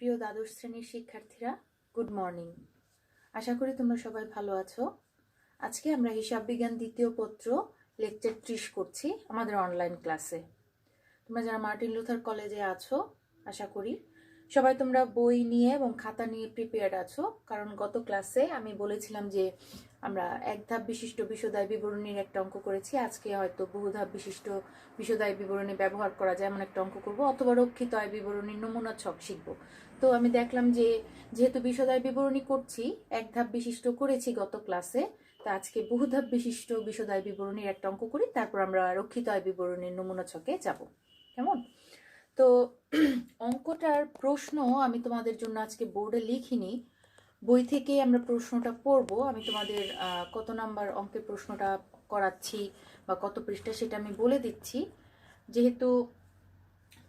প্রিয় দ্বাদশ শ্রেণীর শিক্ষার্থীরা, গুড মর্নিং। আশা করি তোমরা সবাই ভালো আছো। আজকে আমরা হিসাব বিজ্ঞান দ্বিতীয় পত্র লেকচার 30 করছি আমাদের অনলাইন ক্লাসে। তোমরা যারা মার্টিন লুথার কলেজে আছো, আশা করি সবাই তোমরা বই নিয়ে এবং খাতা নিয়ে প্রিপেয়ার্ড আছো, কারণ গত ক্লাসে আমি বলেছিলাম যে আমরা এক ধাপ বিশিষ্ট বিশদায় বিবরণীর একটা অঙ্ক করেছি। আজকে হয়তো বহুধাপ বিশিষ্ট বিশদায় বিবরণী ব্যবহার করা যায় এমন একটা অঙ্ক করব, অথবা রক্ষিত আয় বিবরণীর নমুনা ছক শিখব। তো আমি দেখলাম যে যেহেতু বিশদায় বিবরণী করছি, এক ধাপ বিশিষ্ট করেছি গত ক্লাসে, তা আজকে বহুধাপ বিশিষ্ট বিশদায় বিবরণীর একটা অঙ্ক করি, তারপর আমরা রক্ষিত আয় বিবরণীর নমুনা ছকে যাব। কেমন? তো অঙ্কটার প্রশ্ন আমি তোমাদের জন্য আজকে বোর্ডে লিখিনি, বই থেকে আমরা প্রশ্নটা পড়ব। আমি তোমাদের কত নাম্বার অঙ্কের প্রশ্নটা করাচ্ছি বা কত পৃষ্ঠা সেটা আমি বলে দিচ্ছি। যেহেতু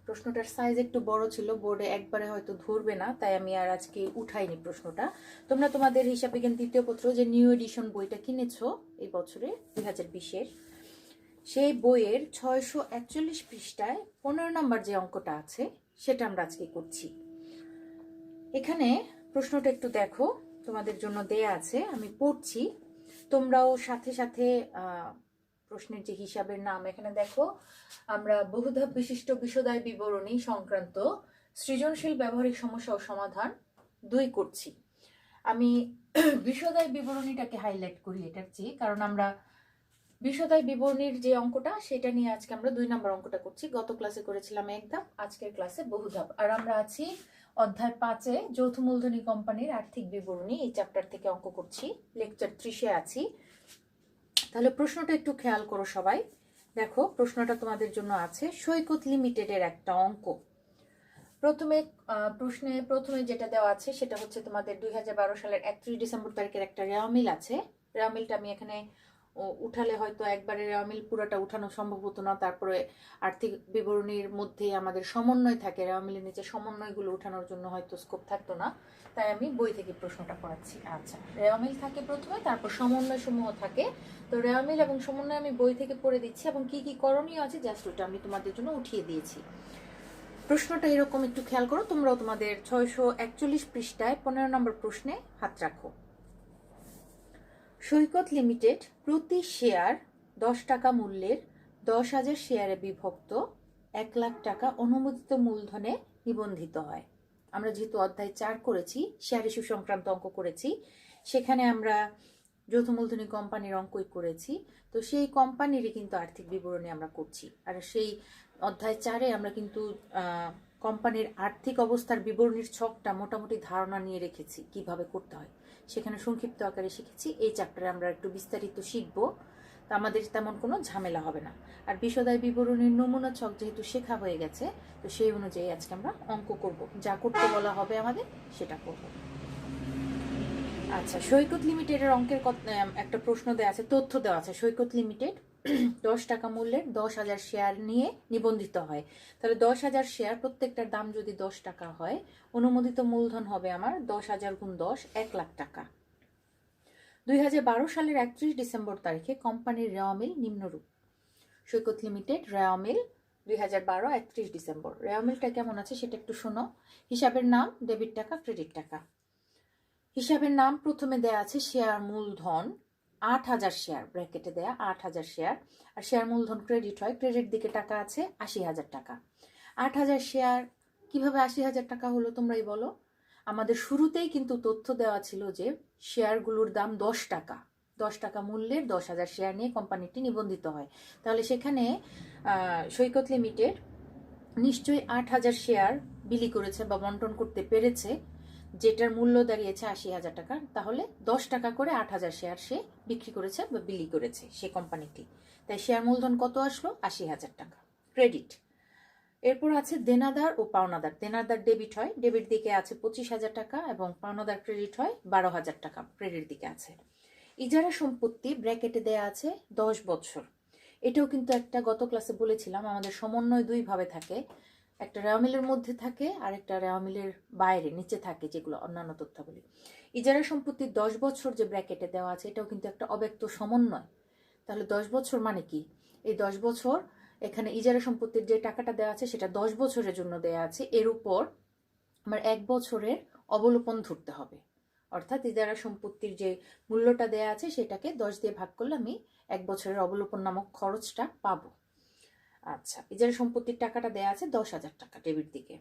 প্রশ্নটার সাইজ একটু বড় ছিল, বোর্ডে একবারে হয়তো ধরবে না, তাই আমি আর আজকে উঠাইনি প্রশ্নটা। তোমরা তোমাদের হিসাব বিজ্ঞান তৃতীয় পত্র যে নিউ এডিশন বইটা কিনেছো এই বছরে 2020-এর, সেই বইয়ের 641 পৃষ্ঠায় 15 নম্বর যে অঙ্কটা আছে সেটা আমরা আজকে করছি। এখানে প্রশ্নটা একটু দেখো, তোমাদের জন্য দেয়া আছে, আমি পড়ছি, তোমরাও সাথে সাথে প্রশ্নের যে হিসাবের নাম এখানে দেখো। আমরা বহুধাপ বিশিষ্ট বিশদায় বিবরণী সংক্রান্ত সৃজনশীল ব্যবহারিক সমস্যা ও সমাধান 2 করছি। আমি বিশদায় বিবরণীটাকে হাইলাইট করি এটার চেয়ে, কারণ আমরা বিশদায় বিবরণীর যে অঙ্কটা সেটা নিয়ে আজকে আমরা 2 নম্বর অঙ্কটা করছি। গত ক্লাসে করেছিলাম এক ধাপ, আজকের ক্লাসে বহুধাপ। আর আমরা আছি অধ্যায় 5-এ যৌথ মূলধনী কোম্পানির আর্থিক বিবরণী, এই চ্যাপ্টার থেকে অঙ্ক করছি, লেকচার 30-এ আছি। তাহলে প্রশ্নটা একটু খেয়াল করো সবাই। দেখো প্রশ্নটা তোমাদের জন্য আছে সৈকত লিমিটেডের একটা অঙ্ক। প্রথমে যেটা দেওয়া আছে সেটা হচ্ছে তোমাদের 2012 সালের 31 ডিসেম্বর তারিখের একটা রেওয়ামিল আছে। রেওয়ামিলটা আমি এখানে উঠালে হয়তো একবারে রেওয়ামিল পুরোটা উঠানো সম্ভব হতো না, তারপরে আর্থিক বিবরণীর মধ্যে আমাদের সমন্বয় থাকে, রেওয়ামিলের নিচে সমন্বয়গুলো উঠানোর জন্য হয়তো স্কোপ থাকতো না, তাই আমি বই থেকে প্রশ্নটা পড়াচ্ছি। আচ্ছা, রেওয়ামিল থাকে প্রথমে, তারপর সমন্বয় সমূহ থাকে। তো রেওয়ামিল এবং সমন্বয় আমি বই থেকে পড়ে দিচ্ছি, এবং কি কি করণীয় আছে জাস্ট ওটা আমি তোমাদের জন্য উঠিয়ে দিয়েছি। প্রশ্নটা এরকম, একটু খেয়াল করো, তোমরাও তোমাদের 641 পৃষ্ঠায় 15 নম্বর প্রশ্নে হাত রাখো। সৈকত লিমিটেড প্রতি শেয়ার 10 টাকা মূল্যের 10,000 শেয়ারে বিভক্ত 1 লাখ টাকা অনুমোদিত মূলধনে নিবন্ধিত হয়। আমরা যেহেতু অধ্যায় 4 করেছি, শেয়ার ইস্যু সংক্রান্ত অঙ্ক করেছি, সেখানে আমরা যৌথ মূলধনী কোম্পানির অঙ্কই করেছি। তো সেই কোম্পানিরই কিন্তু আর্থিক বিবরণী আমরা করছি। আর সেই অধ্যায় 4-এ আমরা কিন্তু কোম্পানির আর্থিক অবস্থার বিবরণীর ছকটা মোটামুটি ধারণা নিয়ে রেখেছি কিভাবে করতে হয়, সেখানে সংক্ষিপ্ত আকারে শিখেছি। এই চ্যাপ্টারে আমরা একটু বিস্তারিত শিখব, তা আমাদের তেমন কোনো ঝামেলা হবে না। আর বিশদায় বিবরণীর নমুনা ছক যেহেতু শেখা হয়ে গেছে, তো সেই অনুযায়ী আজকে আমরা অঙ্ক করব, যা করতে বলা হবে আমাদের সেটা করব। আচ্ছা, সৈকত লিমিটেডের অঙ্কের একটা প্রশ্ন দেওয়া আছে, তথ্য দেওয়া আছে। সৈকত লিমিটেড 10 টাকা মূল্যের 10,000 শেয়ার নিয়ে নিবন্ধিত হয়। তাহলে 10,000 শেয়ার, প্রত্যেকটার দাম যদি 10 টাকা হয়, অনুমোদিত মূলধন হবে আমার 10,000 গুণ 10, 1 লাখ টাকা। 2012 সালের 31 ডিসেম্বর তারিখে কোম্পানির রেওয়ামিল নিম্নরূপ। সৈকত লিমিটেড রেওয়ামিল 2012 31 ডিসেম্বর। রেওয়ামিলটা কেমন আছে সেটা একটু শোনো। হিসাবের নাম ডেবিট টাকা, ক্রেডিট টাকা। হিসাবের নাম প্রথমে দেয়া আছে শেয়ার মূলধন 8,000 শেয়ার, ব্র্যাকেটে দেয়া 8,000 শেয়ার, আর শেয়ার মূলধন ক্রেডিট হয়, ক্রেডিট দিকে টাকা আছে 80,000 টাকা। 8,000 শেয়ার কিভাবে 80,000 টাকা হলো তোমরাই বলো। আমাদের শুরুতেই কিন্তু তথ্য দেওয়া ছিল যে শেয়ারগুলোর দাম 10 টাকা, 10 টাকা মূল্যের 10,000 শেয়ার নিয়ে কোম্পানিটি নিবন্ধিত হয়। তাহলে সেখানে সৈকত লিমিটেড নিশ্চয়ই 8,000 শেয়ার বিলি করেছে বা বন্টন করতে পেরেছে, যেটার মূল্য দাঁড়িয়েছে 80,000 টাকা। তাহলে 10 টাকা করে 8,000 শেয়ার সে বিক্রি করেছে বা বিলি করেছে সে কোম্পানিটি। তাই শেয়ার মূলধন কত আসলো? 80,000 টাকা, ক্রেডিট। এরপর আছে দেনাদার ও পাওনাদার। দেনাদার ডেবিট হয়, ডেবিট দিকে আছে 25,000 টাকা, এবং পাওনাদার ক্রেডিট হয় 12,000 টাকা, ক্রেডিট দিকে আছে। ইজারা সম্পত্তি ব্র্যাকেটে দেয়া আছে 10 বছর। এটাও কিন্তু একটা, গত ক্লাসে বলেছিলাম আমাদের সমন্বয় 2 ভাবে থাকে, একটা রেওয়ামিলের মধ্যে থাকে আর একটা রেওয়ামিলের বাইরে নিচে থাকে, যেগুলো অন্যান্য তথ্যাবলী। ইজারা সম্পত্তির 10 বছর যে ব্র্যাকেটে দেওয়া আছে, এটাও কিন্তু একটা অব্যক্ত সমন্বয়। তাহলে 10 বছর মানে কি? এই 10 বছর এখানে ইজারা সম্পত্তির যে টাকাটা দেওয়া আছে সেটা 10 বছরের জন্য দেওয়া আছে, এর উপর আমার 1 বছরের অবলোপন ধরতে হবে, অর্থাৎ ইজারা সম্পত্তির যে মূল্যটা দেয়া আছে সেটাকে 10 দিয়ে ভাগ করলে আমি 1 বছরের অবলোপন নামক খরচটা পাবো। আচ্ছা, ইজারা সম্পত্তির টাকাটা দেয়া আছে 10,000 টাকা ডেবিট দিকে।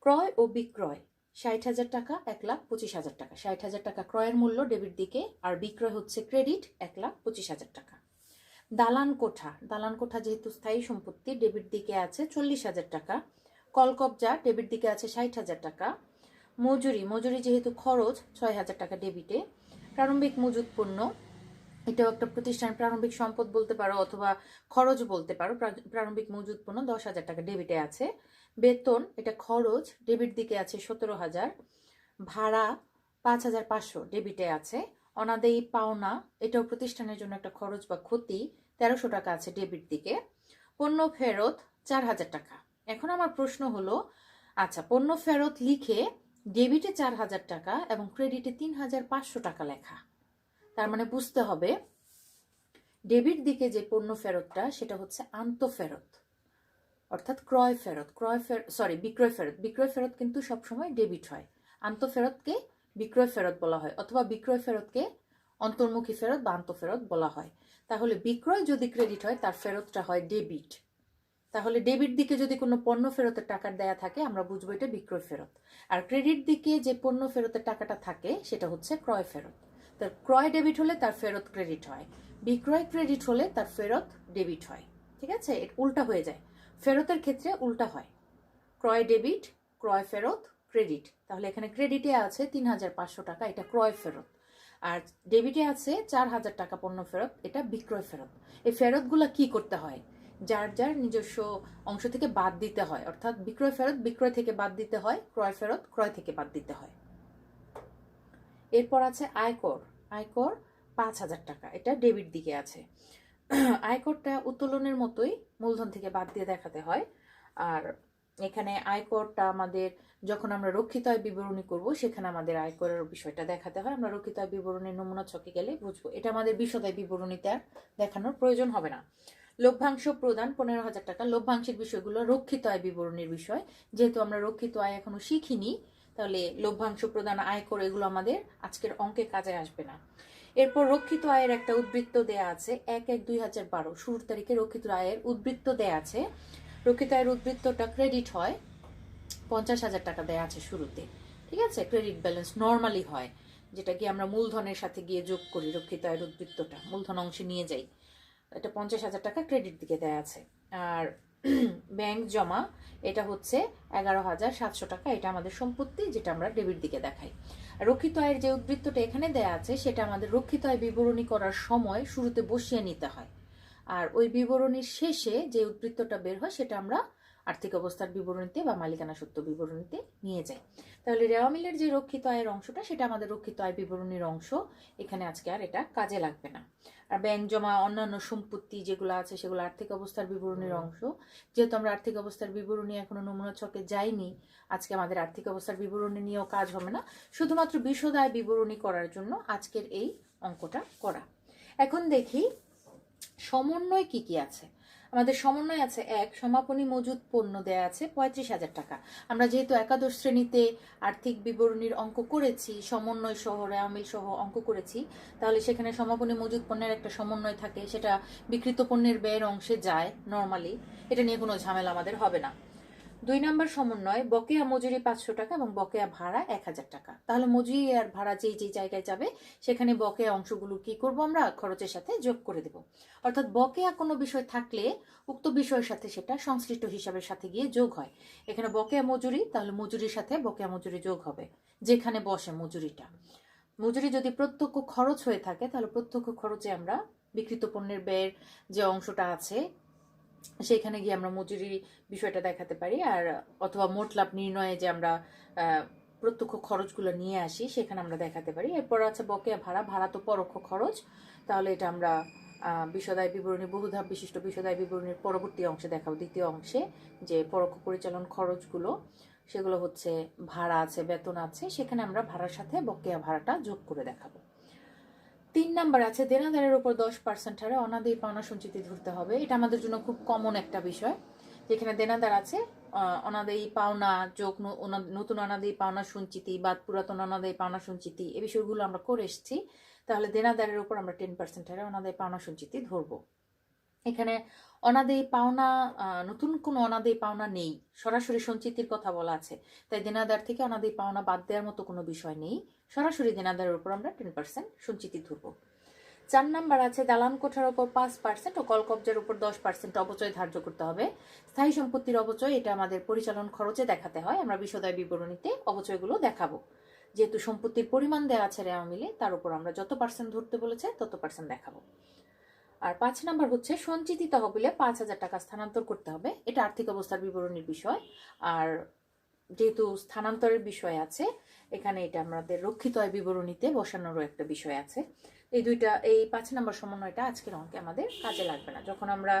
ক্রয় ও বিক্রয় 60,000 টাকা, 1,25,000 টাকা। 60,000 টাকা ক্রয়ের মূল্য ডেবিট দিকে, আর বিক্রয় হচ্ছে ক্রেডিট 1,25,000 টাকা। দালান কোঠা যেহেতু স্থায়ী সম্পত্তি, ডেবিট দিকে আছে 40,000 টাকা। কলকবজা ডেবিট দিকে আছে 60,000 টাকা। মজুরি যেহেতু খরচ 6,000 টাকা ডেবিটে। প্রারম্ভিক মজুত পণ্য, এটাও একটা প্রতিষ্ঠানের প্রারম্ভিক সম্পদ বলতে পারো অথবা খরচ বলতে পারো। প্রারম্ভিক মজুত পণ্য 10,000 টাকা ডেবিটে আছে। বেতন, এটা খরচ, ডেবিট দিকে আছে 17,000। ভাড়া 5,500 ডেবিটে আছে। অনাদায়ী পাওনা, এটাও প্রতিষ্ঠানের জন্য একটা খরচ বা ক্ষতি, 1300 টাকা আছে ডেবিট দিকে। পণ্য ফেরত 4,000 টাকা। এখন আমার প্রশ্ন হলো, আচ্ছা, পণ্য ফেরত লিখে ডেবিটে 4,000 টাকা এবং ক্রেডিটে 3,500 টাকা লেখা, তার মানে বুঝতে হবে ডেবিট দিকে যে পণ্য ফেরতটা সেটা হচ্ছে আন্তঃফেরত, অর্থাৎ বিক্রয় ফেরত কিন্তু সবসময় ডেবিট হয়। আন্তঃফেরতকে বিক্রয় ফেরত বলা হয়, অথবা বিক্রয় ফেরতকে অন্তর্মুখী ফেরত বা আন্তঃফেরত বলা হয়। তাহলে বিক্রয় যদি ক্রেডিট হয় তার ফেরতটা হয় ডেবিট। তাহলে ডেবিট দিকে যদি কোনো পণ্য ফেরতের টাকা দেয়া থাকে আমরা বুঝবো এটা বিক্রয় ফেরত, আর ক্রেডিট দিকে যে পণ্য ফেরতের টাকাটা থাকে সেটা হচ্ছে ক্রয় ফেরত। তার ক্রয় ডেবিট হলে তার ফেরত ক্রেডিট হয়, বিক্রয় ক্রেডিট হলে তার ফেরত ডেবিট হয়। ঠিক আছে, এটা উল্টা হয়ে যায়। ফেরতের ক্ষেত্রে উল্টা হয়, ক্রয় ডেবিট, ক্রয় ফেরত, ক্রেডিট। তাহলে এখানে ক্রেডিটে আছে 3,500 টাকা, এটা ক্রয় ফেরত, আর ডেবিটে আছে 4,000 টাকা পণ্য ফেরত, এটা বিক্রয় ফেরত। এই ফেরতগুলো কি করতে হয়, যার যার নিজস্ব অংশ থেকে বাদ দিতে হয়, অর্থাৎ বিক্রয় ফেরত বিক্রয় থেকে বাদ দিতে হয়, ক্রয় ফেরত ক্রয় থেকে বাদ দিতে হয়। এরপর আছে আয়কর 5,000 টাকা, এটা ডেবিট দিকে আছে। আয়করটা উত্তোলনের মতোই মূলধন থেকে বাদ দিয়ে দেখাতে হয়। আর এখানে আয়করটা আমাদের যখন আমরা রক্ষিত আয় বিবরণী করব সেখানে আমাদের আয়করের বিষয়টা দেখাতে হয়। আমরা রক্ষিত আয় বিবরণীর নমুনা ছকে গেলে বুঝবো, এটা আমাদের বিশদ আয় বিবরণীতে আর দেখানোর প্রয়োজন হবে না। লভ্যাংশ প্রদান 15,000 টাকা। লভ্যাংশের বিষয়গুলো রক্ষিত আয় বিবরণীর বিষয়, যেহেতু আমরা রক্ষিত আয় এখনো শিখিনি তাহলে লভ্যাংশ প্রদান, আয়কর এগুলো আমাদের আজকের অঙ্কে কাজে আসবে না। এরপর রক্ষিত আয়ের একটা উদ্বৃত্ত দেয়া আছে 1/1/2012 শুরুর তারিখে রক্ষিত আয়ের উদ্বৃত্ত দেয়া আছে। রক্ষিত আয়ের উদ্বৃত্তটা ক্রেডিট হয়, 50,000 টাকা দেয়া আছে শুরুতে। ঠিক আছে, ক্রেডিট ব্যালেন্স নর্মালি হয়, যেটা কি আমরা মূলধনের সাথে গিয়ে যোগ করি, রক্ষিত আয়ের উদ্বৃত্তটা মূলধন অংশে নিয়ে যাই, এটা 50,000 টাকা ক্রেডিট দিকে দেয়া আছে। আর ব্যাংক জমা, এটা হচ্ছে 11,700 টাকা, এটা আমাদের সম্পত্তি যেটা আমরা ডেবিট দিকে দেখাই। রক্ষিত আয়ের যে উদ্বৃত্তটা এখানে দেয়া আছে সেটা আমাদের রক্ষিত আয় বিবরণী করার সময় শুরুতে বসিয়ে নিতে হয়, আর ওই বিবরণীর শেষে যে উদ্বৃত্তটা বের হয় সেটা আমরা আর্থিক অবস্থার বিবরণীতে বা মালিকানা সত্ত্ব বিবরণীতে নিয়ে যাই। তাহলে রেওয়া মিলের যে রক্ষিত আয়ের অংশটা সেটা আমাদের রক্ষিত আয় বিবরণীর অংশ, এখানে আজকে আর এটা কাজে লাগবে না। আর ব্যাংক জমা অন্যান্য সম্পত্তি যেগুলো আছে সেগুলো আর্থিক অবস্থার বিবরণীর অংশ। যেহেতু আমরা আর্থিক অবস্থার বিবরণী এখনো নমুনা ছকে যাইনি, আজকে আমাদের আর্থিক অবস্থার বিবরণী নিয়েও কাজ হবে না, শুধুমাত্র বিশদ আয় বিবরণী করার জন্য আজকের এই অঙ্কটা করা। এখন দেখি সমন্বয় কি কি আছে। আমাদের সমন্বয় আছে, এক, সমাপনী মজুদ পণ্য দেয়া আছে 35,000 টাকা। আমরা যেহেতু একাদশ শ্রেণীতে আর্থিক বিবরণীর অঙ্ক করেছি, সমন্বয় সহ রেওয়া মিল সহ অঙ্ক করেছি, তাহলে সেখানে সমাপনী মজুদ পণ্যের একটা সমন্বয় থাকে, সেটা বিক্রিত পণ্যের ব্যয়ের অংশে যায় নর্মালি, এটা নিয়ে কোনো ঝামেলা আমাদের হবে না। 2 নম্বর সমন্বয় বকেয়া মজুরি 500 টাকা এবং বকেয়া ভাড়া 1,000 টাকা। তাহলে মজুরি আর ভাড়া যেই যেই জায়গায় যাবে সেখানে বকেয়া অংশগুলো কি করব, আমরা খরচের সাথে যোগ করে দেব। অর্থাৎ বকেয়া কোনো বিষয় থাকলে উক্ত বিষয়ের সাথে সেটা সংশ্লিষ্ট হিসাবের সাথে গিয়ে যোগ হয়। এখানে বকেয়া মজুরি, তাহলে মজুরির সাথে বকেয়া মজুরি যোগ হবে যেখানে বসে মজুরিটা। মজুরি যদি প্রত্যক্ষ খরচ হয়ে থাকে তাহলে প্রত্যক্ষ খরচে আমরা বিক্রিত পণ্যের ব্যয়ের যে অংশটা আছে সেখানে গিয়ে আমরা মজুরি বিষয়টা দেখাতে পারি, আর অথবা মোট লাভ নির্ণয়ে যে আমরা প্রত্যক্ষ খরচগুলো নিয়ে আসি সেখানে আমরা দেখাতে পারি। এরপর আছে বকেয়া ভাড়া তো পরোক্ষ খরচ, তাহলে এটা আমরা বিশদায় বিবরণী বহুধাপ বিশিষ্ট বিশদায় বিবরণীর পরবর্তী অংশে দেখাবো, দ্বিতীয় অংশে, যে পরোক্ষ পরিচালন খরচগুলো সেগুলো হচ্ছে ভাড়া আছে, বেতন আছে, সেখানে আমরা ভাড়ার সাথে বকেয়া ভাড়াটা যোগ করে দেখাবো। 3 নাম্বার আছে দেনাদারের উপর 10% হারে অনাদায়ী পাওনা সঞ্চিতি ধরতে হবে। এটা আমাদের জন্য খুব কমন একটা বিষয়, যেখানে দেনাদার আছে অনাদায়ী পাওনা যোগ নতুন অনাদায়ী পাওনা সঞ্চিতি বা পুরাতন অনাদায়ী পাওনা সঞ্চিতি এই বিষয়গুলো আমরা করে এসেছি, তাহলে দেনাদারের উপর আমরা 10% হারে অনাদায়ী পাওনা সঞ্চিতি ধরবো। এখানে অনাদায়ী পাওনা নতুন কোনো অনাদায়ী পাওনা নেই, সরাসরি সঞ্চিতির কথা বলা আছে, তাই দেনাদার থেকে অনাদায়ী পাওনা বাদ দেওয়ার মতো কোনো বিষয় নেই, সরাসরি দেনাদারের উপর আমরা 10% সঞ্চিতি ধরবো। 4 নাম্বার আছে দালান কোঠার উপর 5% ও কলকবজার উপর 10% অবচয় ধার্য করতে হবে। স্থায়ী সম্পত্তির অবচয় এটা আমাদের পরিচালন খরচে দেখাতে হয়, আমরা বিশদায় বিবরণীতে অবচয়গুলো দেখাবো। যেহেতু সম্পত্তির পরিমাণ দেওয়া আছে রেওয়া মিলে, তার উপর আমরা যত পার্সেন্ট ধরতে বলেছে তত পার্সেন্ট দেখাবো। আর 5 নাম্বার হচ্ছে সঞ্চিতি তহবিলে 5,000 টাকা স্থানান্তর করতে হবে, এটা আর্থিক অবস্থার বিবরণীর বিষয়। আর যেহেতু স্থানান্তরের বিষয় আছে এখানে, এটা আমাদের রক্ষিত আয় বিবরণীতে বসানোরও একটা বিষয় আছে। এই 5 নাম্বার সমন্বয়টা আজকের অঙ্কে আমাদের কাজে লাগবে না। যখন আমরা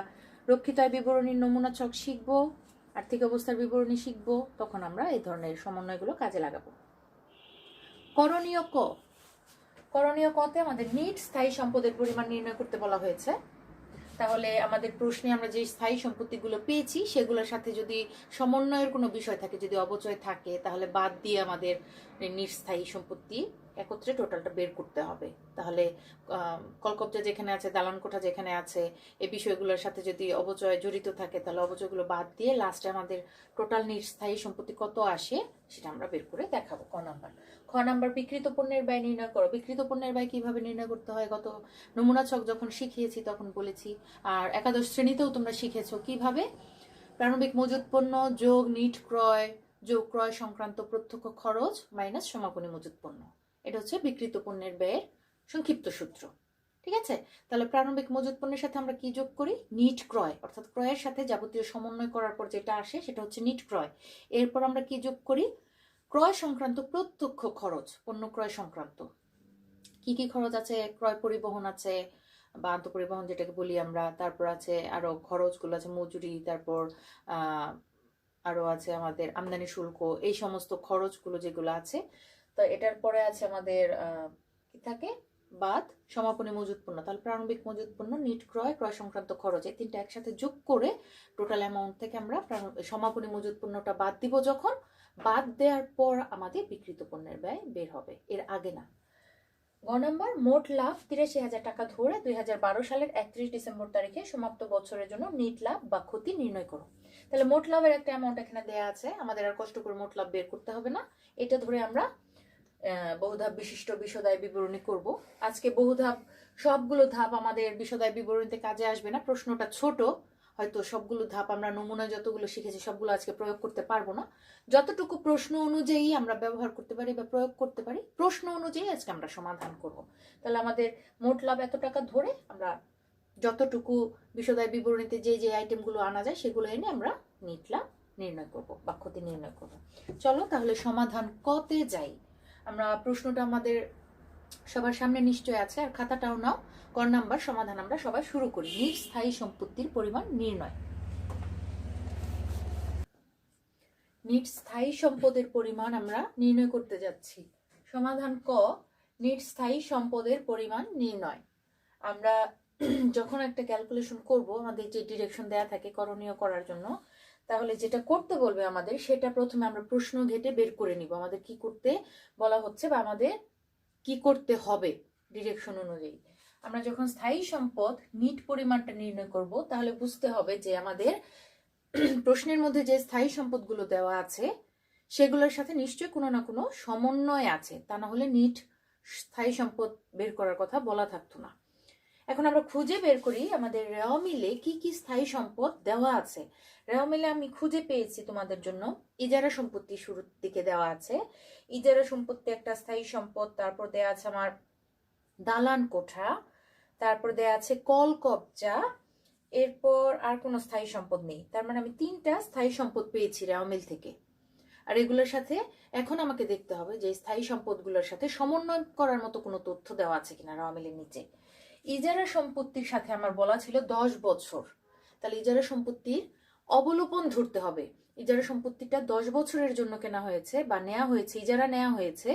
রক্ষিত আয় বিবরণীর নমুনা ছক শিখবো, আর্থিক অবস্থার বিবরণী শিখবো, তখন আমরা এই ধরনের সমন্বয়গুলো কাজে লাগাবো। করণীয় কতে আমাদের নিট স্থায়ী সম্পদের পরিমাণ নির্ণয় করতে বলা হয়েছে। তাহলে আমাদের প্রশ্নে আমরা যে স্থায়ী সম্পত্তিগুলো পেয়েছি সেগুলোর সাথে যদি সমন্বয়ের কোনো বিষয় থাকে, যদি অবচয় থাকে, তাহলে বাদ দিয়ে আমাদের নিঃস্থায়ী সম্পত্তি একত্রে টোটালটা বের করতে হবে। তাহলে কলকবজা যেখানে আছে, দালান কোঠা যেখানে আছে, এই বিষয়গুলোর সাথে যদি অবচয় জড়িত থাকে তাহলে অবচয়গুলো বাদ দিয়ে লাস্টে আমাদের টোটাল নিঃস্থায়ী সম্পত্তি কত আসে সেটা আমরা বের করে দেখাবো। খ নাম্বার বিকৃত পণ্যের ব্যয় নির্ণয় করো। বিকৃত পণ্যের ব্যয় কিভাবে নির্ণয় করতে হয় গত নমুনা ছক যখন শিখিয়েছি তখন বলেছি, আর একাদশ শ্রেণীতেও তোমরা শিখেছো কিভাবে প্রারম্ভিক মজুত পণ্য যোগ নিট ক্রয় যোগ ক্রয় সংক্রান্ত প্রত্যক্ষ খরচ মাইনাস সমাপনী মজুত পণ্য, এটা হচ্ছে বিকৃত পণ্যের ব্যয়ের সংক্ষিপ্ত সূত্র। ঠিক আছে, তাহলে প্রারম্ভিক মজুত পণ্যের সাথে আমরা কি যোগ করি? নিট ক্রয়, অর্থাৎ ক্রয়ের সাথে যাবতীয় সমন্বয় করার পর যেটা আসে সেটা হচ্ছে নিট ক্রয়। এরপর আমরা কি যোগ করি? ক্রয় সংক্রান্ত প্রত্যক্ষ খরচ, পণ্য ক্রয় সংক্রান্ত কি কি খরচ আছে? ক্রয় পরিবহন আছে বা আন্তঃপরিবহন যেটাকে বলি আমরা, তারপর আছে আরো খরচগুলো আছে মজুরি, তারপর আরো আছে আমাদের আমদানি শুল্ক, এই সমস্ত খরচগুলো যেগুলো আছে। তো এটার পরে আছে আমাদের কি থাকে বাদ সমাপনী মজুত পণ্য। তাহলে প্রারম্ভিক মজুত পণ্য, নিট ক্রয়, ক্রয় সংক্রান্ত খরচ, এই তিনটা একসাথে যোগ করে টোটাল অ্যামাউন্ট থেকে আমরা সমাপনী মজুত পণ্যটা বাদ দিব। যখন বাদ দেওয়ার পর আমাদের বিকৃত পণ্যের ব্যয় বের হবে, এর আগে না। গ নাম্বার মোট লাভ 83,000 টাকা ধরে 2012 সালের 31 ডিসেম্বর তারিখে সমাপ্ত বছরের জন্য নিট লাভ বা ক্ষতি নির্ণয় করো। তাহলে মোট লাভের একটা অ্যামাউন্ট এখানে দেয়া আছে, আমাদের আর কষ্ট করে মোট লাভ বের করতে হবে না। এটা ধরে আমরা বহুধাপ বিশিষ্ট বিশদায় বিবরণী করব। আজকে বহুধাপ সবগুলো ধাপ আমাদের বিশদায় বিবরণীতে কাজে আসবে না, প্রশ্নটা ছোট, হয়তো সবগুলো ধাপ আমরা নমুনা যতগুলো শিখেছি সবগুলো আজকে প্রয়োগ করতে পারবো না। যতটুকু প্রশ্ন অনুযায়ী আমরা ব্যবহার করতে পারি বা প্রয়োগ করতে পারি, প্রশ্ন অনুযায়ী আজকে আমরা সমাধান করব। তাহলে আমাদের মোট লাভ এত টাকা ধরে আমরা যতটুকু বিশদায় বিবরণীতে যে যে আইটেমগুলো আনা যায় সেগুলো এনে আমরা নিট লাভ নির্ণয় করব বা ক্ষতি নির্ণয় করব। চলো তাহলে সমাধান কতে যাই। আমরা প্রশ্নটা আমাদের সবার সামনে নিশ্চয় আছে, আর খাতাটাও নাও। ক নাম্বার সমাধান আমরা সবাই শুরু করি। নিট স্থায়ী সম্পত্তির পরিমাণ নির্ণয়। নিট স্থায়ী সম্পদের পরিমাণ আমরা নির্ণয় করতে যাচ্ছি। সমাধান ক, নিট স্থায়ী সম্পদের পরিমাণ নির্ণয়। আমরা যখন একটা ক্যালকুলেশন করব, আমাদের যে ডিরেকশন দেয়া থাকে করণীয় করার জন্য, তাহলে যেটা করতে বলবে আমাদের সেটা প্রথমে আমরা প্রশ্ন ঘেটে বের করে নিব আমাদের কি করতে বলা হচ্ছে বা আমাদের কি করতে হবে ডিরেকশন অনুযায়ী। আমরা যখন স্থায়ী সম্পদ নিট পরিমাণটা নির্ণয় করব তাহলে বুঝতে হবে যে আমাদের প্রশ্নের মধ্যে যে স্থায়ী সম্পদগুলো দেওয়া আছে সেগুলোর সাথে নিশ্চয়ই কোনো না কোনো সমন্বয় আছে, তা না হলে নিট স্থায়ী সম্পদ বের করার কথা বলা থাকতো না। এখন আমরা খুঁজে বের করি আমাদের রেওয়া মিলে কি কি স্থায়ী সম্পদ দেওয়া আছে। রেওয়া মিলে আমি খুঁজে পেয়েছি তোমাদের জন্য ইজারা সম্পত্তি শুরুর দিকে দেওয়া আছে। ইজারা সম্পত্তি একটা স্থায়ী সম্পদ, তারপর দেওয়া আছে আমার দালান কোঠা, তারপর দেওয়া আছে কল কবজা, এরপর আর কোনো স্থায়ী সম্পদ নেই। তার মানে আমি 3টা স্থায়ী সম্পদ পেয়েছি রেওয়া মিল থেকে। আর এগুলোর সাথে এখন আমাকে দেখতে হবে যে স্থায়ী সম্পদগুলোর সাথে সমন্বয় করার মতো কোনো তথ্য দেওয়া আছে কিনা রেওয়া মিলের নিচে। ইজারা সম্পত্তির সাথে আমার বলা ছিল 10 বছর, তাহলে ইজারা সম্পত্তির অবলোপন ধরতে হবে। ইজারা সম্পত্তিটা 10 বছরের জন্য কেনা হয়েছে বা নেওয়া হয়েছে, ইজারা নেওয়া হয়েছে,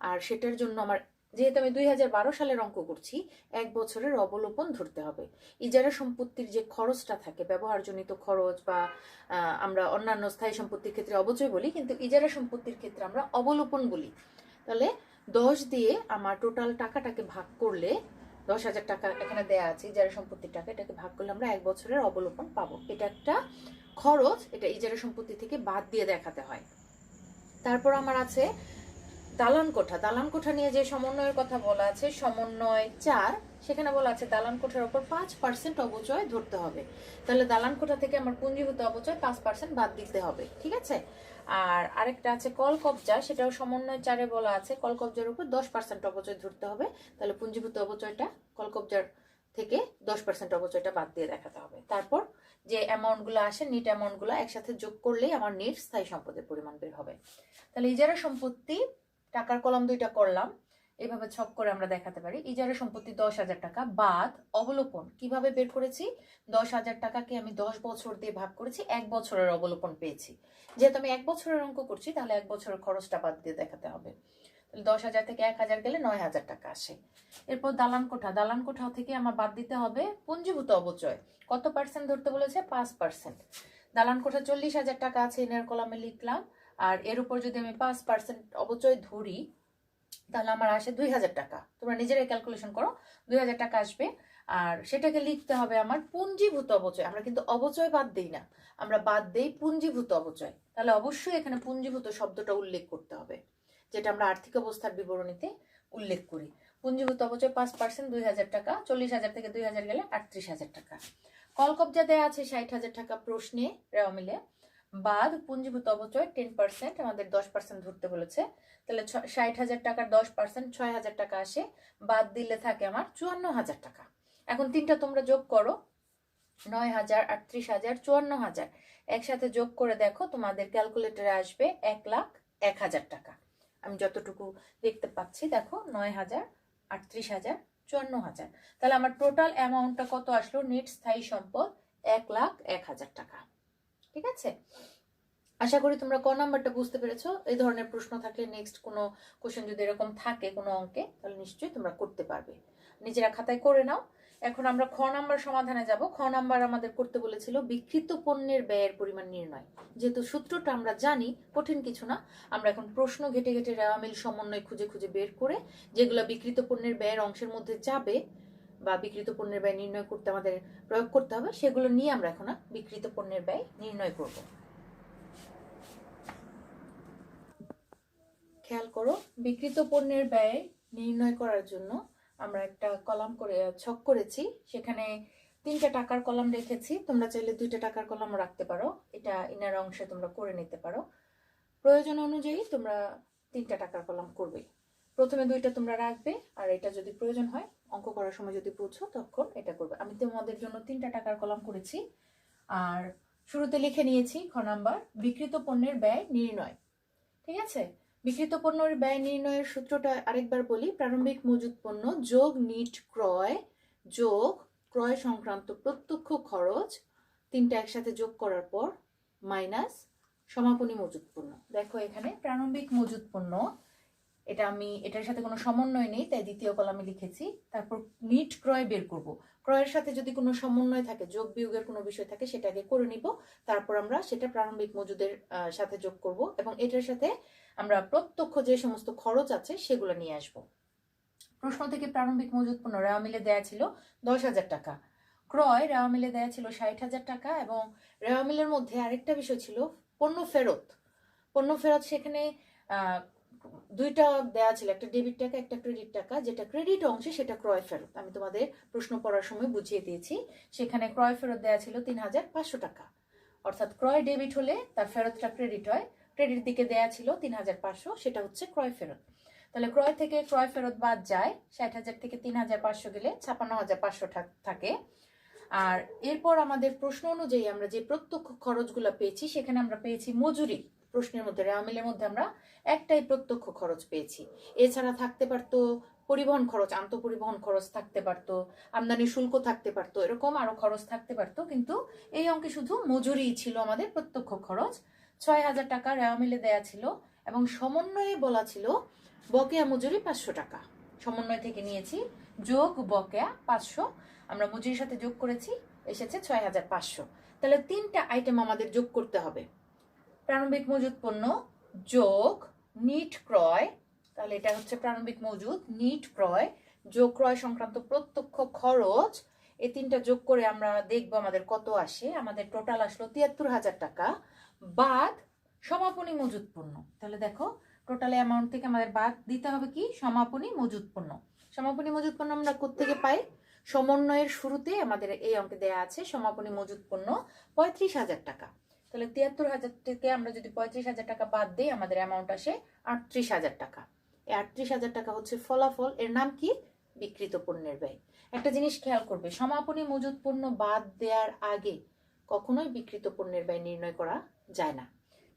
আর সেটার জন্য আমার যেহেতু আমি 2012 সালের অঙ্ক করছি, 1 বছরের অবলোপন ধরতে হবে। ইজারা সম্পত্তির যে খরচটা থাকে, ব্যবহারজনিত খরচ বা আমরা অন্যান্য স্থায়ী সম্পত্তির ক্ষেত্রে অবচয় বলি, কিন্তু ইজারা সম্পত্তির ক্ষেত্রে আমরা অবলোপন বলি। তাহলে 10 দিয়ে আমার টোটাল টাকাটাকে ভাগ করলে, 10,000 টাকা এখানে দেয়া আছে ইজারা সম্পত্তির টাকা, এটাকে ভাগ করলে আমরা 1 বছরের অবলোপন পাবো। এটা একটা খরচ, এটা ইজারা সম্পত্তি থেকে বাদ দিয়ে দেখাতে হয়। তারপর আমার আছে দালান কোঠা। দালান কোঠা নিয়ে যে সমন্বয়ের কথা বলা আছে, সমন্বয় 4, সেখানে বলা আছে দালান কোঠার উপর 5% অবচয় ধরতে হবে। তাহলে দালান কোঠা থেকে আমার পুঞ্জীভূত অবচয় 5% বাদ দিতে হবে, ঠিক আছে। আর আরেকটা আছে কল কবজা, সেটাও সমন্বয় 4-এ বলা আছে কল কবজার উপর 10% অবচয় ধরতে হবে। তাহলে পুঞ্জীভূত অবচয়টা কল কবজার থেকে 10% অবচয়টা বাদ দিয়ে দেখাতে হবে। তারপর যে অ্যামাউন্টগুলো আসে, নিট অ্যামাউন্টগুলো একসাথে যোগ করলেই আমার নিট স্থায়ী সম্পদের পরিমাণ বের হবে। তাহলে ইজারা সম্পত্তি টাকার কলাম 2টা করলাম, এইভাবে ছক করে আমরা দেখাতে পারি। ইজারা সম্পত্তি 10,000 টাকা বাদ অবলোপন কিভাবে বের করেছি, 10,000 টাকাকে আমি 10 বছর দিয়ে ভাগ করেছি, 1 বছরের অবলোপন পেয়েছি। যেহেতু আমি 1 বছরের অঙ্ক করছি, তাহলে 1 বছরের খরচটা বাদ দিয়ে দেখাতে হবে। তাহলে 10,000 থেকে 1,000 গেলে 9,000 টাকা আসে। এরপর দালান কোঠা, দালান কোঠা থেকে আমার বাদ দিতে হবে পুঞ্জীভূত অবচয়। কত পার্সেন্ট ধরতে বলেছে? 5%। দালান কোঠা 40,000 টাকা আছে, এর কলামে লিখলাম। আর এর উপর যদি আমি 5% অবচয় ধরি, তাহলে আমার আসে 2,000 টাকা। তোমরা নিজেরাই ক্যালকুলেশন করো, 2,000 টাকা আসবে। আর সেটাকে লিখতে হবে আমার পুঞ্জীভূত অবচয়। আমরা কিন্তু অবচয় বাদ দিই না, আমরা বাদ দেই পুঞ্জীভূত অবচয়। তাহলে অবশ্যই এখানে পুঞ্জীভূত শব্দটা উল্লেখ করতে হবে, যেটা আমরা আর্থিক অবস্থার বিবরণীতে উল্লেখ করি। পুঞ্জীভূত অবচয় 5%, 2,000 টাকা। 40,000 থেকে 2,000 গেলে 38,000 টাকা। কল কবজা দেয়া আছে 60,000 টাকা প্রশ্নে, রেওয়া মিলে। বাদ পুঞ্জীভূত অবচয় 10%, আমাদের 10% ধরতে বলেছে। তাহলে 60,000 টাকার 10% 6,000 টাকা আসে। বাদ দিলে থাকে আমার 54,000 টাকা। এখন তিনটা তোমরা যোগ করো, 9,000, 38,000, 54,000 একসাথে যোগ করে দেখো, তোমাদের ক্যালকুলেটরে আসবে 1,01,000 টাকা। আমি যতটুকু দেখতে পাচ্ছি, দেখো 9,000, 38,000, 54,000। তাহলে আমার টোটাল অ্যামাউন্টটা কত আসলো? নেট স্থায়ী সম্পদ 1,01,000 টাকা। ঠিক আছে, আশা করি তোমরা ক নাম্বারটা বুঝতে পেরেছো। এই ধরনের প্রশ্ন থাকলে, নেক্সট কোনো কোশ্চেন যদি এরকম থাকে কোনো অঙ্কে, তাহলে নিশ্চয়ই তোমরা করতে পারবে। নিজেরা খাতায় করে নাও। এখন আমরা খ নাম্বার সমাধানে যাব। খ নাম্বার আমাদের করতে বলেছিল বিক্রিত পণ্যের ব্যয়ের পরিমাণ নির্ণয়। যেহেতু সূত্রটা আমরা জানি, কঠিন কিছু না। আমরা এখন প্রশ্ন ঘেটে ঘেটে রেওয়া মিল সমন্বয় খুঁজে খুঁজে বের করে, যেগুলো বিক্রিত পণ্যের ব্যয়ের অংশের মধ্যে যাবে বা বিক্রিত পণ্যের ব্যয় নির্ণয় করতে আমাদের প্রয়োগ করতে হবে, সেগুলো নিয়ে আমরা এখন বিক্রিত পণ্যের ব্যয় নির্ণয় করব। খেয়াল করো, বিক্রিত পণ্যের ব্যয় নির্ণয় করার জন্য আমরা একটা কলাম করে ছক করেছি। সেখানে 3টা টাকার কলাম রেখেছি। তোমরা চাইলে 2টা টাকার কলাম রাখতে পারো, এটা ইনার অংশে তোমরা করে নিতে পারো। প্রয়োজন অনুযায়ী তোমরা 3টা টাকার কলাম করবে। প্রথমে 2টা তোমরা রাখবে, আর এটা যদি প্রয়োজন হয় অঙ্ক করার সময় যদি বুঝো তখন এটা করবে। আমি তোমাদের জন্য 3টা টাকার কলাম করেছি। আর শুরুতে লিখে নিয়েছি খ নাম্বার বিক্রিত পণ্যের ব্যয় নির্ণয়। ঠিক আছে, বিক্রিত পণ্যের ব্যয় নির্ণয়ের সূত্রটা আরেকবার বলি। প্রারম্ভিক মজুত পণ্য যোগ নিট ক্রয় যোগ ক্রয় সংক্রান্ত প্রত্যক্ষ খরচ, 3টা একসাথে যোগ করার পর মাইনাস সমাপনী মজুত পণ্য। দেখো এখানে প্রারম্ভিক মজুত পণ্য, এটা আমি এটার সাথে কোনো সমন্বয় নেই, তাই দ্বিতীয় কলামে লিখেছি। তারপর নিট ক্রয় বের করব। ক্রয়ের সাথে যদি কোনো সমন্বয় থাকে, যোগ বিয়োগের কোনো বিষয় থাকে, সেটা আগে করে নিব। তারপর আমরা সেটা প্রারম্ভিক মজুদের সাথে যোগ করব, এবং এটার সাথে আমরা প্রত্যক্ষ যে সমস্ত খরচ আছে সেগুলো নিয়ে আসব। প্রশ্ন থেকে প্রারম্ভিক মজুত পণ্য রেওয়া মিলে দেয়া ছিল 10,000 টাকা। ক্রয় রেওয়া মিলে দেয়া ছিল 60,000 টাকা। এবং রেওয়া মিলের মধ্যে আরেকটা বিষয় ছিল পণ্য ফেরত। পণ্য ফেরত সেখানে 2টা দেয়া ছিল, একটা ডেবিট টাকা, একটা ক্রেডিট টাকা। যেটা ক্রেডিট অংশে সেটা ক্রয় ফেরত, আমি তোমাদের প্রশ্ন পড়ার সময় বুঝিয়ে দিয়েছি। সেখানে ক্রয় ফেরত দেয়া ছিল 3,500 টাকা। অর্থাৎ ক্রয় ডেবিট হলে তার ফেরতটা ক্রেডিট হয়। ক্রেডিট দিকে দেয়া ছিল 3,500, সেটা হচ্ছে ক্রয় ফেরত। তাহলে ক্রয় থেকে ক্রয় ফেরত বাদ যায়, 60,000 থেকে 3,500 গেলে 56,500 থাকে। আর এরপর আমাদের প্রশ্ন অনুযায়ী আমরা যে প্রত্যক্ষ খরচগুলো পেয়েছি, সেখানে আমরা পেয়েছি মজুরি। প্রশ্নের মধ্যে রেওয়া মিলের মধ্যে আমরা একটাই প্রত্যক্ষ খরচ পেয়েছি। এছাড়া থাকতে পারতো পরিবহন খরচ, আন্তঃপরিবহন খরচ থাকতে পারতো, আমদানি শুল্ক থাকতে পারতো, এরকম আরো খরচ থাকতে পারতো। কিন্তু এই অঙ্কে শুধু মজুরি ছিল আমাদের প্রত্যক্ষ খরচ। 6,000 টাকা রেওয়া মিলে দেয়া ছিল, এবং সমন্বয়ে বলা ছিল বকেয়া মজুরি 500 টাকা। সমন্বয় থেকে নিয়েছি, যোগ বকেয়া 500, আমরা মজুরির সাথে যোগ করেছি, এসেছে 6500। তাহলে 3টা আইটেম আমাদের যোগ করতে হবে, প্রারম্ভিক মজুদ পণ্য যোগ নিট ক্রয়, তাহলে এটা হচ্ছে প্রারম্ভিক মজুদ, নিট ক্রয় যোগ ক্রয় সংক্রান্ত প্রত্যক্ষ খরচ, এই 3টা যোগ করে আমরা দেখবো আমাদের কত আসে। আমাদের টোটাল আসলো 73,000 টাকা, বাদ সমাপনী মজুদ পণ্য। তাহলে দেখো টোটাল অ্যামাউন্ট থেকে আমাদের বাদ দিতে হবে কি, সমাপনী মজুদ পণ্য। সমাপনী মজুদ পণ্য আমরা কোত্থেকে পাই, সমন্বয়ের শুরুতে আমাদের এই অঙ্কে দেয়া আছে সমাপনী মজুদ পণ্য 35,000 টাকা। তাহলে 73,000 থেকে আমরা যদি 35,000 টাকা বাদ দিই, আমাদের অ্যামাউন্ট আসে 38,000 টাকা। এই 38,000 টাকা হচ্ছে ফলাফল, এর নাম কি, বিক্রিত পণ্যের ব্যয়। একটা জিনিস খেয়াল করবে, সমাপনী মজুদ পণ্য বাদ দেওয়ার আগে কখনোই বিক্রিত পণ্যের ব্যয় নির্ণয় করা যায় না,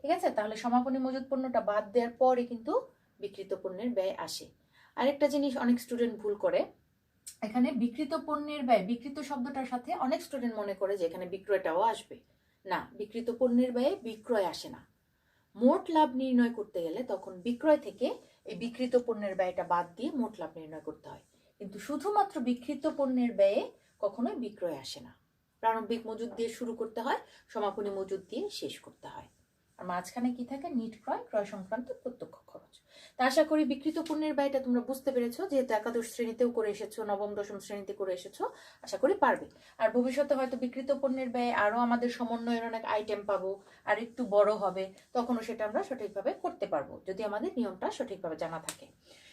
ঠিক আছে? তাহলে সমাপনী মজুদ পণ্যটা বাদ দেওয়ার পরে কিন্তু বিক্রিত পণ্যের ব্যয় আসে। আরেকটা জিনিস অনেক স্টুডেন্ট ভুল করে, এখানে বিক্রিত পণ্যের ব্যয়, বিক্রিত শব্দটার সাথে অনেক স্টুডেন্ট মনে করে যে এখানে বিক্রয়টাও আসবে। না, বিক্রিত পণ্যের ব্যয়ে বিক্রয় আসে না। মোট লাভ নির্ণয় করতে গেলে তখন বিক্রয় থেকে এই বিক্রিত পণ্যের ব্যয়টা বাদ দিয়ে মোট লাভ নির্ণয় করতে হয়, কিন্তু শুধুমাত্র বিক্রিত পণ্যের ব্যয়ে কখনোই বিক্রয় আসে না। প্রারম্ভিক মজুদ দিয়ে শুরু করতে হয়, সমাপনী মজুদ দিয়ে শেষ করতে হয়, আর মাঝখানে কি থাকে, নিট ক্রয়, ক্রয় সংক্রান্ত প্রত্যক্ষ খরচ। তা আশা করি বিক্রিত পণ্যের ব্যয়টা তোমরা বুঝতে পেরেছো, যেহেতু একাদশ শ্রেণীতেও করে এসেছো, নবম দশম শ্রেণীতে করে এসেছো, আশা করি পারবে। আর ভবিষ্যতে হয়তো বিক্রিত পণ্যের ব্যয় আরো আমাদের সমন্বয়ের অনেক আইটেম পাবো, আর একটু বড় হবে, তখনও সেটা আমরা সঠিকভাবে করতে পারবো যদি আমাদের নিয়মটা সঠিকভাবে জানা থাকে।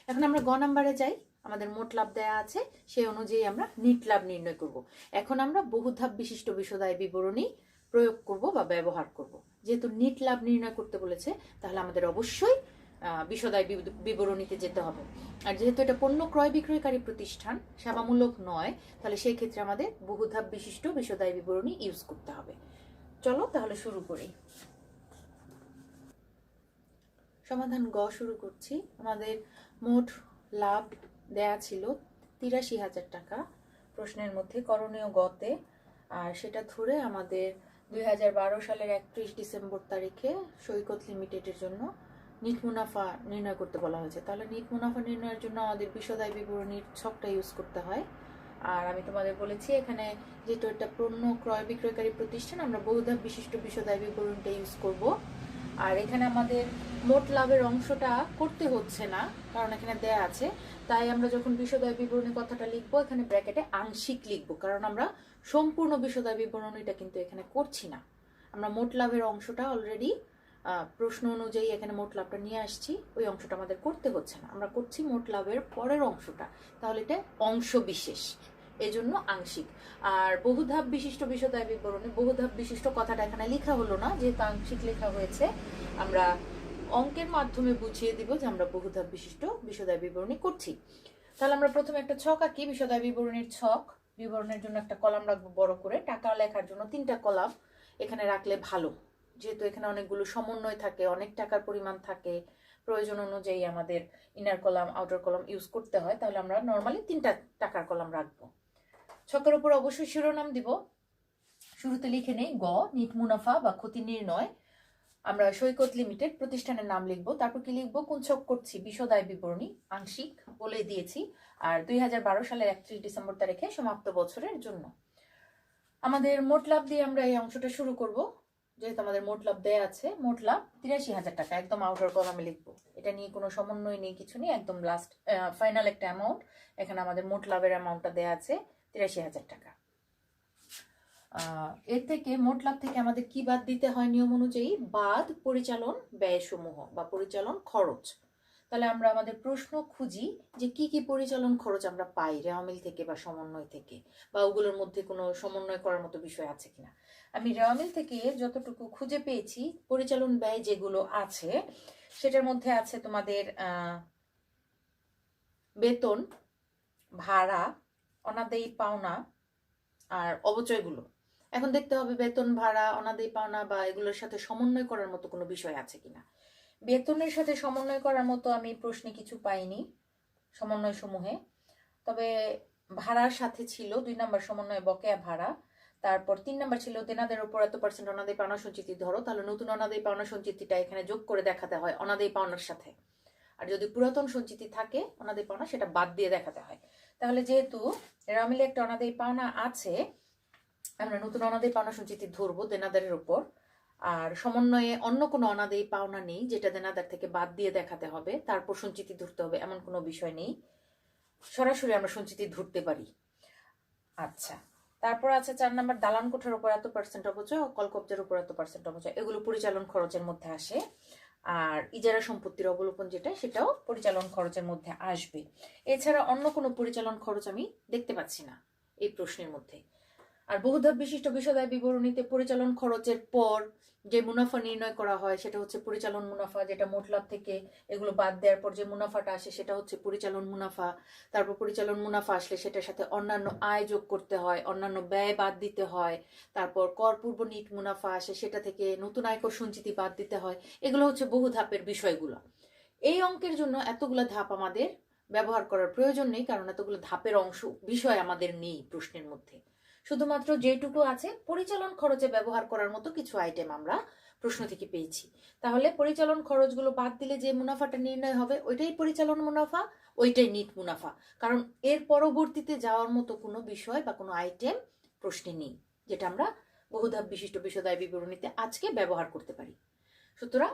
এখন আমরা গ নাম্বারে যাই, আমাদের মোট লাভ দেয়া আছে, সেই অনুযায়ী আমরা নিট লাভ নির্ণয় করব। এখন আমরা বহুধাপ বিশিষ্ট বিশদায় বিবরণী প্রয়োগ করব বা ব্যবহার করব। যেহেতু নিট লাভ নির্ণয় করতে বলেছে, তাহলে আমাদের অবশ্যই বিশদায় বিবরণীতে যেতে হবে। আর যেহেতু এটা পণ্য ক্রয় বিক্রয়কারী প্রতিষ্ঠান, সেবামূলক নয়, তাহলে সেই ক্ষেত্রে আমাদের বহুধাপ বিশিষ্ট বিশদায় বিবরণী ইউজ করতে হবে। চলো তাহলে শুরু করি। সমাধান গ শুরু করছি। আমাদের মোট লাভ দেয়া ছিল 83,000 টাকা প্রশ্নের মধ্যে, করণীয় গতে, আর সেটা ধরে আমাদের 2012 সালের 31 ডিসেম্বর তারিখে সৈকত লিমিটেডের জন্য নিট মুনাফা নির্ণয় করতে বলা হয়েছে। তাহলে নিট মুনাফা নির্ণয়ের জন্য আমাদের বিশদায় বিবরণীর ছকটা ইউজ করতে হয়। আর আমি তোমাদের বলেছি এখানে যেহেতু এটা পণ্য ক্রয় বিক্রয়কারী প্রতিষ্ঠান, আমরা বহুধাপ বিশিষ্ট বিশদায় বিবরণীটা ইউজ করব। আর এখানে আমাদের মোট লাভের অংশটা করতে হচ্ছে না, কারণ এখানে দেয়া আছে, তাই আমরা যখন বিশদায় বিবরণী কথাটা লিখবো এখানে ব্র্যাকেটে আংশিক লিখবো, কারণ আমরা সম্পূর্ণ বিশদায় বিবরণীটা কিন্তু এখানে করছি না। আমরা মোট লাভের অংশটা অলরেডি প্রশ্ন অনুযায়ী এখানে মোট লাভটা নিয়ে আসছি, ওই অংশটা আমাদের করতে হচ্ছে না, আমরা করছি মোট লাভের পরের অংশটা, তাহলে এটা অংশ বিশেষ, এজন্য আংশিক। আর বহুধাপ বিশিষ্ট বিশদায় বিবরণী, বহুধাপ বিশিষ্ট কথাটা এখানে লেখা হলো না, যেহেতু আংশিক লেখা হয়েছে, আমরা অঙ্কের মাধ্যমে বুঝিয়ে দিব যে আমরা বহুধাপ বিশিষ্ট বিশদায় বিবরণী করছি। তাহলে আমরা প্রথমে একটা ছক আঁকি, বিশদায় বিবরণীর ছক। বিবরণের জন্য একটা কলাম রাখবো বড় করে, টাকা লেখার জন্য 3টা কলাম এখানে রাখলে ভালো, যেহেতু এখানে অনেকগুলো সমন্বয় থাকে, অনেক টাকার পরিমাণ থাকে, প্রয়োজন অনুযায়ী আমাদের inner column outer column use করতে হয়, তাহলে আমরা নর্মালি 3টা টাকার কলাম রাখবো। ছকের উপর অবশ্যই শিরোনাম দিব। শুরুতে লিখে নেই গ, নিট মুনাফা বা ক্ষতি নির্ণয়, আমরা সৈকত লিমিটেড প্রতিষ্ঠানের নাম লিখবো, তারপর কি লিখবো, কোন ছক করছি, বিশদায় বিবরণী, আংশিক বলে দিয়েছি, আর 2012 সালের 31 ডিসেম্বর তারিখে সমাপ্ত বছরের জন্য। আমাদের মোট লাভ দিয়ে আমরা এই অংশটা শুরু করব। যেহেতু আমাদের মোট লাভ দেয়া আছে, মোট লাভ 83,000 টাকা, একদম আউটার কলামে লিখবো, এটা নিয়ে কোনো সমন্বয় নেই, কিছু নেই, একদম লাস্ট ফাইনাল একটা অ্যামাউন্ট। এখানে আমাদের মোট লাভের অ্যামাউন্টটা দেয়া আছে 83,000 টাকা। এর থেকে মোট লাভ থেকে আমাদের কি বাদ দিতে হয় নিয়ম অনুযায়ী, বাদ পরিচালন ব্যয়সমূহ বা পরিচালন খরচ। তাহলে আমরা আমাদের প্রশ্ন খুঁজি যে কি কি পরিচালন খরচ আমরা পাই রেওয়া মিল থেকে বা সমন্বয় থেকে, বা ওগুলোর মধ্যে কোনো সমন্বয় করার মতো বিষয় আছে কিনা। আমি রেওয়া মিল থেকে যতটুকু খুঁজে পেয়েছি, পরিচালন ব্যয় যেগুলো আছে সেটার মধ্যে আছে তোমাদের বেতন, ভাড়া, অনাদায়ী পাওনা আর অবচয়গুলো। এখন দেখতে হবে বেতন, ভাড়া, অনাদায়ী পাওনা বা এগুলোর সাথে সমন্বয় করার মতো কোনো বিষয় আছে কিনা। বেতনের সাথে সমন্বয় করার মতো আমি প্রশ্নে কিছু পাইনি সমন্বয় সমূহে, তবে ভাড়ার সাথে ছিল 2 নম্বর সমন্বয় বকেয়া ভাড়া, তারপর 3 নম্বর ছিল দেনাদের উপর এত% অনাদায়ী পাওনা সঞ্চিতি ধরো, তাহলে নতুন অনাদায়ী পাওনা সঞ্চিতিটা এখানে যোগ করে দেখাতে হয় অনাদায়ী পাওনার সাথে। আর যদি পুরাতন সঞ্চিতি থাকে অনাদায়ী পাওনা সেটা বাদ দিয়ে দেখাতে হয়। তাহলে যেহেতু রেওয়া মিলে একটা অনাদায়ী পাওনা আছে, আমরা নতুন অনাদায়ী পাওনা সঞ্চিতি ধরবো দেনাদারের উপর। আর সমন্বয়ে অন্য কোনো অনাদায়ী পাওনা নেই যেটা দেনাদার থেকে বাদ দিয়ে দেখাতে হবে, তারপর সঞ্চিতি ধরতে হবে, এমন কোনো বিষয় নেই। সরাসরি আমরা সঞ্চিতি ধরতে পারি। আচ্ছা, তারপর আছে 4 নাম্বার, দালান কোঠার উপর এত % অপচয় ও কলকব্জার উপর এত % অপচয়। এগুলো পরিচালন খরচের মধ্যে আসে। আর ইজারা সম্পত্তির অবলোপন যেটা, সেটাও পরিচালন খরচের মধ্যে আসবে। এছাড়া অন্য কোনো পরিচালন খরচ আমি দেখতে পাচ্ছি না এই প্রশ্নের মধ্যে। আর বহুধাপ বিশিষ্ট বিশদায় বিবরণীতে পরিচালন খরচের পর যে মুনাফা নির্ণয় করা হয় সেটা হচ্ছে পরিচালন মুনাফা, যেটা মোট লাভ থেকে এগুলো বাদ দেওয়ার পর যে মুনাফাটা আসে সেটা হচ্ছে পরিচালন মুনাফা। তারপর পরিচালন মুনাফা আসলে সেটার সাথে অন্যান্য আয় যোগ করতে হয়, অন্যান্য ব্যয় বাদ দিতে হয়। তারপর কর পূর্ব নিট মুনাফা আসে, সেটা থেকে নতুন আয়কর সঞ্চিতি বাদ দিতে হয়। এগুলো হচ্ছে বহু ধাপের বিষয়গুলো। এই অঙ্কের জন্য এতগুলো ধাপ আমাদের ব্যবহার করার প্রয়োজন নেই, কারণ এতগুলো ধাপের অংশ বিষয় আমাদের নেই প্রশ্নের মধ্যে। শুধুমাত্র যেটুকু আছে পরিচালন খরচে ব্যবহার করার মতো কিছু আইটেম আমরা প্রশ্ন থেকে পেয়েছি। তাহলে পরিচালন খরচগুলো বাদ দিলে যে মুনাফাটা নির্ণয় হবে ওইটাই পরিচালন মুনাফা, ওইটাই নিট মুনাফা। কারণ এর পরবর্তীতে যাওয়ার মতো কোনো বিষয় বা কোনো আইটেম প্রশ্নে নেই যেটা আমরা বহুধাপ বিশিষ্ট বিশদায় বিবরণীতে আজকে ব্যবহার করতে পারি। সুতরাং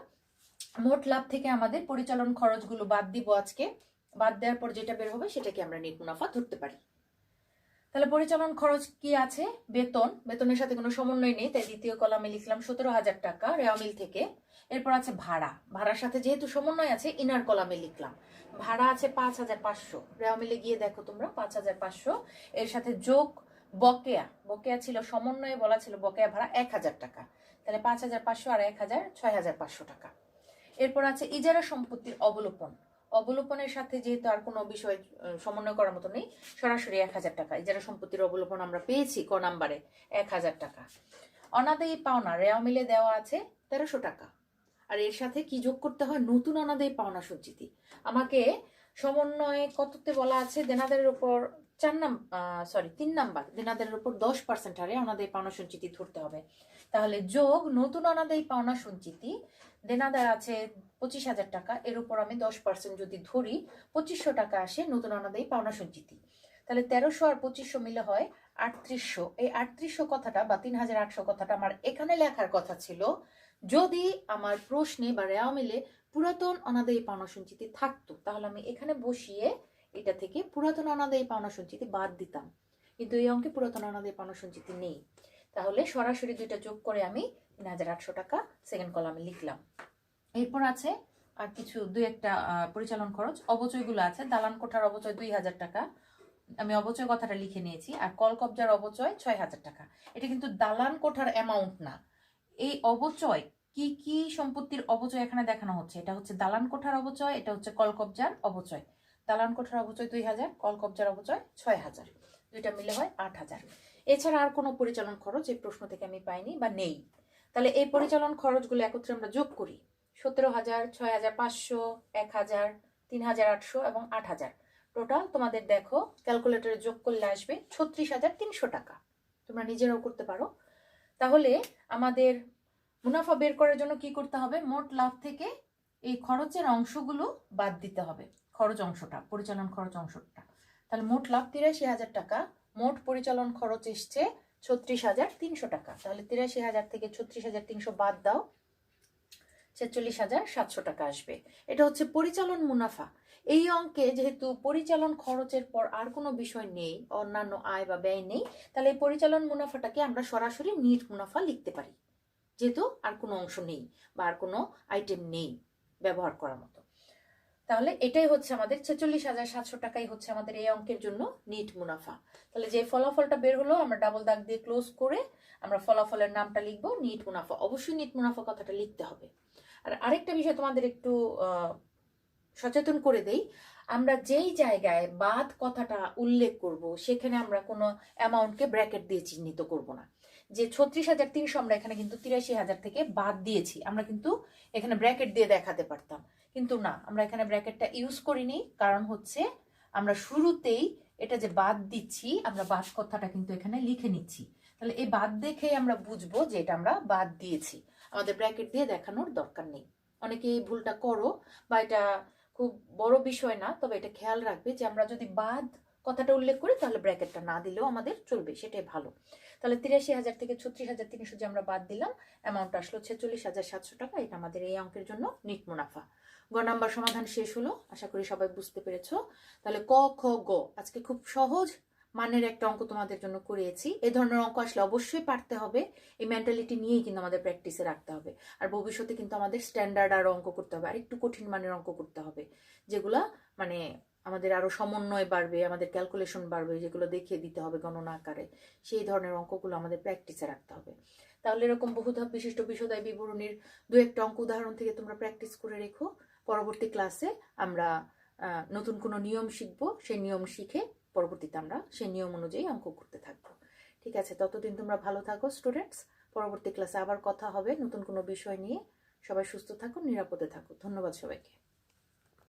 মোট লাভ থেকে আমাদের পরিচালন খরচগুলো বাদ দিব আজকে। বাদ দেওয়ার পর যেটা বের হবে সেটাকে আমরা নিট মুনাফা ধরতে পারি। তাহলে পরিচালন খরচ কি আছে? বেতন, বেতনের সাথে কোনো সমন্বয় নেই, তাই দ্বিতীয় কলামে লিখলাম 17,000 টাকা রেওয়া মিল থেকে। এরপর আছে ভাড়া, ভাড়ার সাথে যেহেতু সমন্বয় আছে ইনার কলামে লিখলাম। ভাড়া আছে 5,500, রেওয়া মিলে গিয়ে দেখো তোমরা 5,500। এর সাথে যোগ বকেয়া, বকেয়া ছিল সমন্বয়ে বলা ছিল বকেয়া ভাড়া 1,000 টাকা, তাহলে 5,500 আর 1,000 6,500 টাকা। এরপর আছে ইজারা সম্পত্তির অবলোপন, অবলোপনের সাথে যেহেতু আর কোনো বিষয় সমন্বয় করার মতো নেই, সরাসরি 1,000 টাকা ইজারা সম্পত্তির অবলোপন আমরা পেয়েছি ক নাম্বারে 1,000 টাকা। অনাদায়ী পাওনা রেওয়া মিলে দেওয়া আছে 1300 টাকা। আর এর সাথে কি যোগ করতে হয়? নতুন অনাদায়ী পাওনা সঞ্চিতি। আমাকে সমন্বয়ে কততে বলা আছে? দেনাদারের উপর 3 নাম্বার দেনাদারের উপর 10% হারে অনাদায়ী পাওনা সঞ্চিতি ধরতে হবে। তাহলে যোগ নতুন অনাদায়ী পাওনা সঞ্চিতি, দেনাদার আছে 25,000 টাকা, এর উপর আমি 10% যদি ধরি 2500 টাকা আসে নতুন অনাদায়ী পাওনা সঞ্চিতি। তাহলে 1300 আর 2500 মিলে হয় 3800। এই 3800 কথাটা বা 3,800 কথাটা আমার এখানে লেখার কথা ছিল যদি আমার প্রশ্নে বা রেওয়া মিলে পুরাতন অনাদায়ী পাওনা সঞ্চিতি থাকতো, তাহলে আমি এখানে বসিয়ে এটা থেকে পুরাতন অনাদায়ী পাওনা সঞ্চিতি বাদ দিতাম। কিন্তু এই অঙ্কে পুরাতন অনাদায়ী পাওনা সঞ্চিতি নেই, তাহলে সরাসরি দুইটা যোগ করে আমি 3,800 টাকা সেকেন্ড কলামে লিখলাম। এরপর আছে আর কিছু দুই একটা পরিচালন খরচ, অবচয়গুলো আছে। দালান কোঠার অবচয় 2,000 টাকা, আমি অবচয় কথাটা লিখে নিয়েছি। আর কল কবজার অবচয় 6,000 টাকা। এটা কিন্তু দালান কোঠার অ্যামাউন্ট না। এই অবচয় কি কি সম্পত্তির অবচয় এখানে দেখানো হচ্ছে? এটা হচ্ছে দালান কোঠার অবচয়, এটা হচ্ছে কল কবজার অবচয়। দালান কোঠার অবচয় 2,000, কল কবজার অবচয় 6,000, দুইটা মিলে হয় 8,000। এছাড়া আর কোনো পরিচালন খরচ এই প্রশ্ন থেকে আমি পাইনি বা নেই। তাহলে এই পরিচালন খরচগুলো একত্রে আমরা যোগ করি, 17,000, 6,500, 1,000, 3,800 এবং 8,000। টোটাল তোমাদের দেখো ক্যালকুলেটরে যোগ করলে আসবে 36,300 টাকা। তোমরা নিজেরাও করতে পারো। তাহলে আমাদের মুনাফা বের করার জন্য কি করতে হবে? মোট লাভ থেকে এই খরচের অংশগুলো বাদ দিতে হবে, খরচ অংশটা, পরিচালন খরচ অংশটা। তাহলে মোট লাভ 83,000 টাকা, মোট পরিচালন খরচ এসছে 36,300 টাকা। তাহলে 83,000 থেকে 36,300 বাদ দাও, 46,700 টাকা আসবে। এটা হচ্ছে পরিচালন মুনাফা। এই অঙ্কে যেহেতু পরিচালন খরচের পর আর কোনো বিষয় নেই, অন্যান্য আয় বা ব্যয় নেই, তাহলে এই পরিচালন মুনাফাটাকে আমরা সরাসরি নিট মুনাফা লিখতে পারি, যেহেতু আর কোনো অংশ নেই বা আর কোনো আইটেম নেই ব্যবহার করার মতো। তাহলে এটাই হচ্ছে আমাদের 46,700 টাকাই হচ্ছে আমাদের এই অঙ্কের জন্য নিট মুনাফা। তাহলে যে ফলাফলটা বের হলো আমরা ডাবল দাগ দিয়ে ক্লোজ করে আমরা ফলাফলের নামটা লিখবো নিট মুনাফা। অবশ্যই নিট মুনাফা কথাটা লিখতে হবে। আর আরেকটা বিষয় তোমাদের একটু সচেতন করে দেই, আমরা যেই জায়গায় বাদ কথাটা উল্লেখ করব সেখানে আমরা কোনো অ্যামাউন্টকে ব্র্যাকেট দিয়ে চিহ্নিত করব না। যে 36,300 আমরা এখানে কিন্তু 83,000 থেকে বাদ দিয়েছি, আমরা কিন্তু এখানে ব্র্যাকেট দিয়ে দেখাতে পারতাম, কিন্তু না, আমরা এখানে ব্র্যাকেটটা ইউজ করিনি। কারণ হচ্ছে আমরা শুরুতেই এটা যে বাদ দিচ্ছি, আমরা বাদ কথাটা কিন্তু এখানে লিখে নিচ্ছি। তাহলে এই বাদ দেখেই আমরা বুঝবো যে এটা আমরা বাদ দিয়েছি, আমাদের ব্র্যাকেট দিয়ে দেখানোর দরকার নেই। অনেকে এই ভুলটা করো বা এটা খুব বড় বিষয় না, তবে এটা খেয়াল রাখবে যে আমরা যদি বাদ কথাটা উল্লেখ করি তাহলে ব্র্যাকেটটা না দিলেও আমাদের চলবে, সেটাই ভালো। তাহলে 83,000 থেকে 36,300 যে আমরা বাদ দিলাম, অ্যামাউন্ট আসলো 46,700 টাকা। এটা আমাদের এই অঙ্কের জন্য নিট মুনাফা। গ নাম্বার সমাধান শেষ হলো, আশা করি সবাই বুঝতে পেরেছো। তাহলে ক খ গ আজকে খুব সহজ মানের একটা অঙ্ক তোমাদের জন্য করিয়েছি। এই ধরনের অঙ্ক আসলে অবশ্যই পারতে হবে, এই মেন্টালিটি নিয়েই কিন্তু আমাদের প্র্যাকটিসে রাখতে হবে। আর ভবিষ্যতে কিন্তু আমাদের স্ট্যান্ডার্ড আরো অঙ্ক করতে হবে, আর একটু কঠিন মানের অঙ্ক করতে হবে, যেগুলা মানে আমাদের আরো সমন্বয় বাড়বে, আমাদের ক্যালকুলেশন বাড়বে, যেগুলো দেখিয়ে দিতে হবে গণনা আকারে। সেই ধরনের অঙ্কগুলো আমাদের প্র্যাকটিসে রাখতে হবে। তাহলে এরকম বহুধাপ বিশিষ্ট বিশদায় বিবরণীর দু একটা অঙ্ক উদাহরণ থেকে তোমরা প্র্যাকটিস করে রেখো। পরবর্তী ক্লাসে আমরা নতুন কোনো নিয়ম শিখবো, সেই নিয়ম শিখে পরবর্তীতে আমরা সেই নিয়ম অনুযায়ী অঙ্ক করতে থাকবো। ঠিক আছে, ততদিন তোমরা ভালো থাকো স্টুডেন্টস। পরবর্তী ক্লাসে আবার কথা হবে নতুন কোনো বিষয় নিয়ে। সবাই সুস্থ থাকো, নিরাপদে থাকো। ধন্যবাদ সবাইকে।